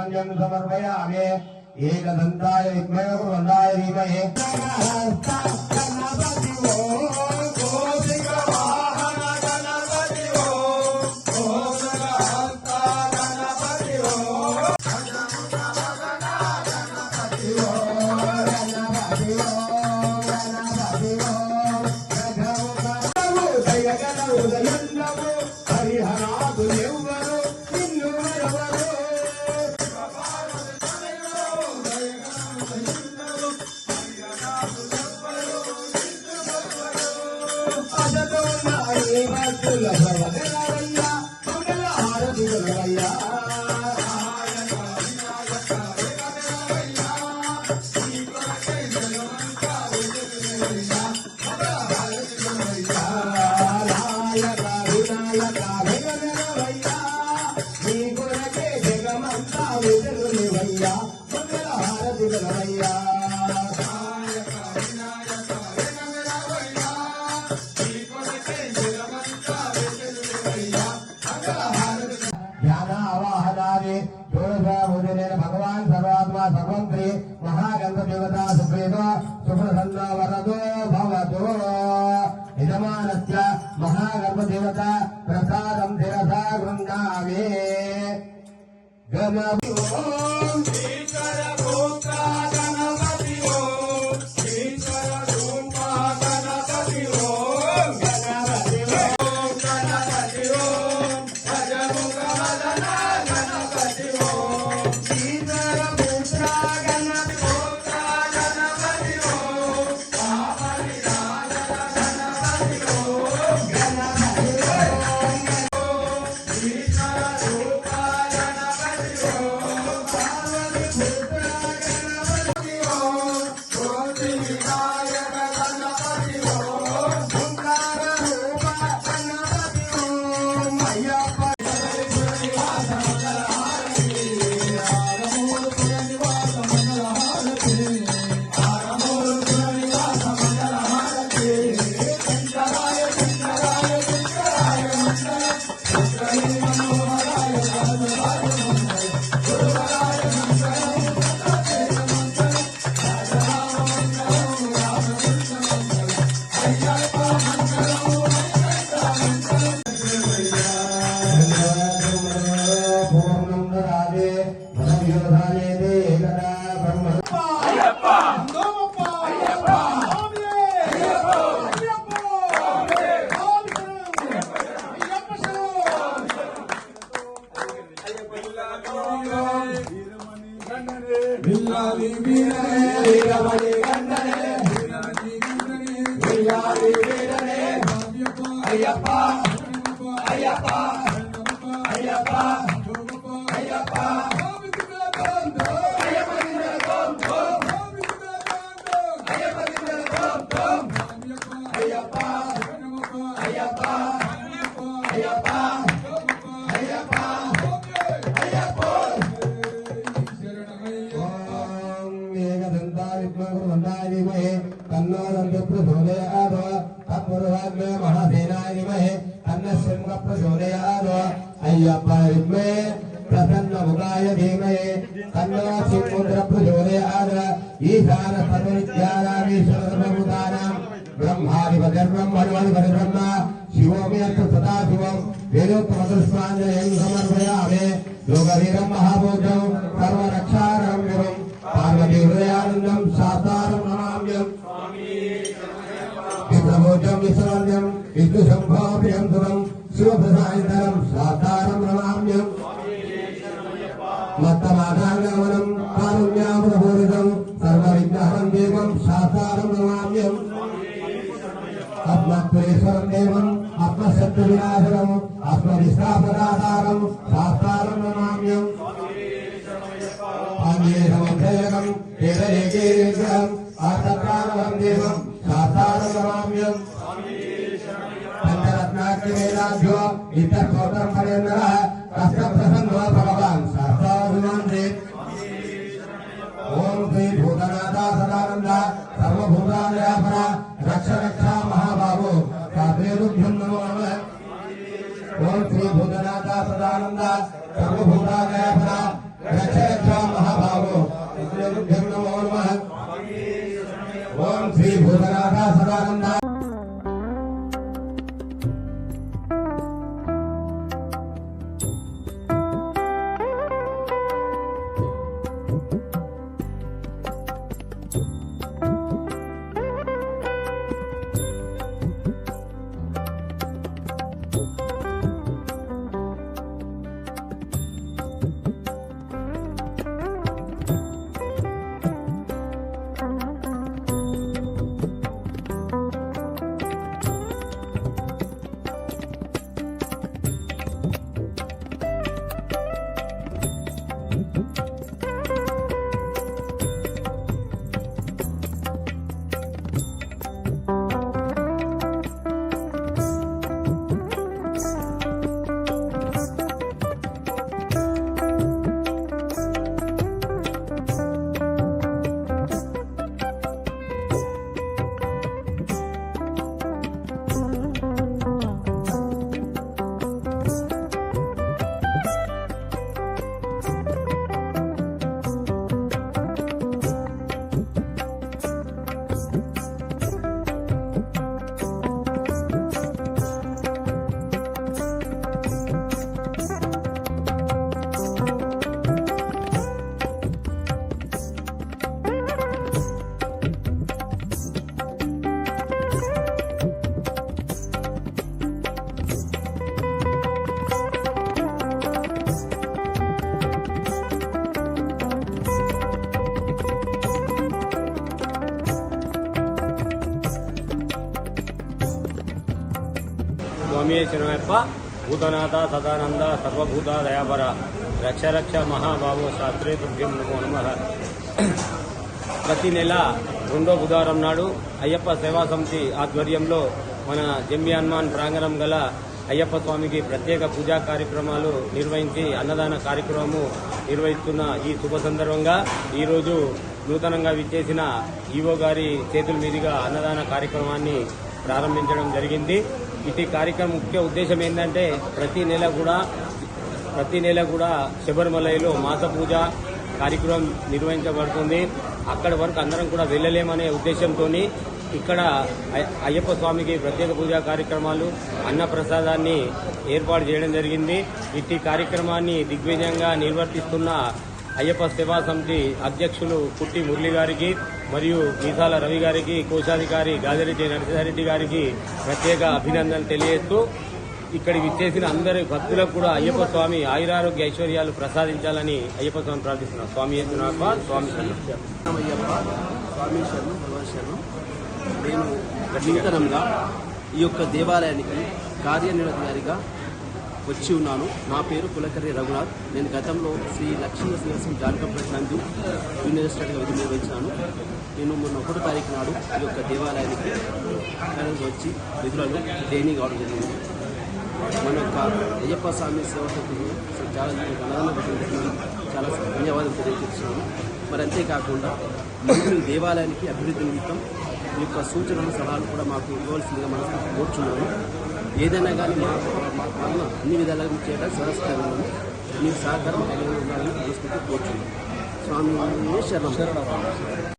पुष्पाञ्जलिं समर्पयामि एकदन्ताय विद्महे वक्रतुण्डाय धीमहि भगवान सर्वात्मा सर्वंत्री महागंध देवता सुप्रीतो सुप्रसन्न वरदो भवतु यजमानस्य महागर्भ देवता प्रसादं शिरसा गृह्णामि गणपति ओम ईश्वर भूता गणपति ओम ईश्वर रूपा गणपति ओम गणपति ओम गणपति ओम भजमुख मदना गणपति ओम ईश्वर भूता गणपति ओम पापनि नाशक गणपति ओम गणपति ओम ईश्वर रूपा प्रसन्न मुगाय धीमहि तन्नो सिंहुद्र प्रचोदयात् ईशान सर्वविद्यानामीश्वर सर्वभूतानां ब्रह्माधिपतिर्ब्रह्म शिवोऽपि अत्र सदा शिवं वेदोक्तमपुष्पाञ्जलिं समर्पयामि योगवीरं महाभोजं सर्वरक्षाकरं गुरुं पार्वतीहृदयानन्दं शास्तारं नमाम्यहम् विप्रभोजं विश्रवण्यं विष्णुशम्भोऽप्रियं सुरं शिवप्रसादितरं शास्तारं नमाम्यहम् मत्तमादागमनं कारुण्यामृतपूरितं सर्वविघ्नहरं देवं शास्तारं नमाम्यहम् आत्मत्वरेश्वरं देवम् आत्मशत्रुविनाशनम् आत्मविश्वासदातारं शास्तारं नमाम्यहम् आञ्जनेयसमुद्धयकं केरलेकेन्द्रम् आर्तत्राणवं देवं शास्तारं नमाम्यहम् पंचरत्नाख्यवेदाभ्यो इतरकोटरं परेन्द्रः कष्टप्रसन्नो भगवान् शास्त्राभिमान्ते ओम श्री भूतनाथा सदानंद सर्वभूतालयापरा रक्ष रक्षा महाबाहो साधुभ्यं नमो नमः। ओम श्री भूतनाथा सदानंद सर्वभूतालयापरा रक्ष స్వామి శరణయ్యప్ప భూతనాథ సదానంద సర్వభూత దయాపర రక్ష రక్ష మహాబాబు శాస్త్రే తుభ్యం నమో నమః. ప్రతి నెల రెండో బుధవారం నాడు అయ్యప్ప సేవా సమితి ఆధ్వర్యంలో మన జంబి హనుమాన్ ప్రాంగణం గల అయ్యప్ప స్వామికి ప్రత్యేక పూజా కార్యక్రమాలు నిర్వహించి అన్నదాన కార్యక్రమము నిర్వహిస్తున్న ఈ శుభ సందర్భంగా ఈరోజు నూతనంగా విచ్చేసిన ఈవో గారి చేతుల మీదుగా అన్నదాన కార్యక్రమాన్ని ప్రారంభించడం జరిగింది. ఇటు కార్యక్రమం ముఖ్య ఉద్దేశం ఏంటంటే ప్రతి నెల కూడా శబరిమలలో మాస పూజ కార్యక్రమం నిర్వహించబడుతుంది. అక్కడి వరకు అందరం కూడా వెళ్ళలేమనే ఉద్దేశంతో ఇక్కడ అయ్యప్ప స్వామికి ప్రత్యేక పూజా కార్యక్రమాలు అన్న ప్రసాదాన్ని ఏర్పాటు చేయడం జరిగింది. ఇట్టి కార్యక్రమాన్ని దిగ్విజయంగా నిర్వర్తిస్తున్న అయ్యప్ప సేవా సమితి అధ్యక్షులు పుట్టి మురళి గారికి మరియు మీసాల రవి గారికి, కోశాధికారి గాదిరెడ్డి నరసింహారెడ్డి గారికి ప్రత్యేక అభినందనలు తెలియజేస్తూ ఇక్కడికి విచ్చేసిన అందరి భక్తులకు కూడా అయ్యప్ప స్వామి ఆయురారోగ్య ఐశ్వర్యాలు ప్రసాదించాలని అయ్యప్ప స్వామి ప్రార్థిస్తున్నారు. స్వామి స్వామి శరణం. నేను నూతనంగా ఈ యొక్క దేవాలయానికి కార్యనిర్వహణాధికారిగా వచ్చి ఉన్నాను. నా పేరు కులకర్రి రఘునాథ్. నేను గతంలో శ్రీ లక్ష్మీ శ్రీనివాసం జానకంపేట నందు యూనివర్సిటీగా విధులు నిర్వహించాను. నేను మొన్న 1వ తారీఖు నాడు ఈ యొక్క దేవాలయానికి వచ్చి విధులను ట్రైనింగ్ అవడం జరిగింది. మన యొక్క అయ్యప్ప స్వామి సేవకులు చాలా చాలా ధన్యవాదాలు తెలియజేస్తున్నాను. మరి అంతేకాకుండా మనం ఈ దేవాలయానికి అభివృద్ధి నిమిత్తం ఈ యొక్క సూచనలు సలహాలు కూడా మాకు ఇవ్వాల్సిందిగా మనం కోరుచున్నాము. ఏదైనా కానీ మా అన్ని విధాలుగా చేయడం సహస్కరణ మీకు సహకారం ఉండాలని కోరుచున్నాం. స్వామి శరణం.